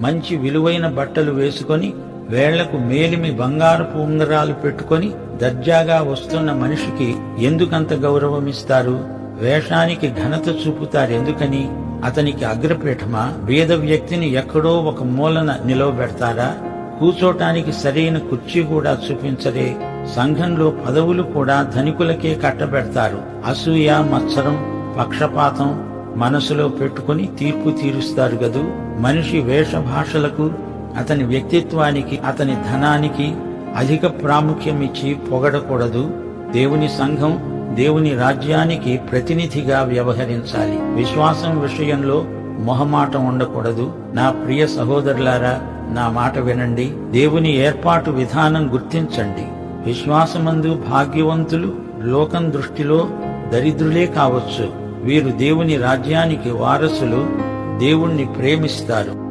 మంచి విలువైన బట్టలు వేసుకొని వేళ్లకు మేలిమి బంగారపు ఉంగరాలు పెట్టుకొని దర్జాగా వస్తున్న మనిషికి ఎందుకంత గౌరవమిస్తారు? వేషానికి ఘనత చూపుతారెందుకని? అతనికి అగ్రపీఠమా? బీద వ్యక్తిని ఎక్కడో ఒక మూలన నిలవబెడతారా? కూచోటానికి సరైన కుర్చీ కూడా చూపించరే. సంఘంలో పదవులు కూడా ధనికులకే కట్టబెడతారు. అసూయ, మత్సరం, పక్షపాతం మనసులో పెట్టుకుని తీర్పు తీరుస్తారు గదు. మనిషి వేషభాషలకు, అతని వ్యక్తిత్వానికి, అతని ధనానికి అధిక ప్రాముఖ్యం ఇచ్చి పొగడకూడదు. దేవుని సంఘం దేవుని రాజ్యానికి ప్రతినిధిగా వ్యవహరించాలి. విశ్వాసం విషయంలో మొహమాటం ఉండకూడదు. నా ప్రియ సహోదరులారా, నా మాట వినండి. దేవుని ఏర్పాటు విధానం గుర్తించండి. విశ్వాసమందు భాగ్యవంతులు లోకం దృష్టిలో దరిద్రులే కావచ్చు. వీరు దేవుని రాజ్యానికి వారసులు, దేవుణ్ణి ప్రేమిస్తారు.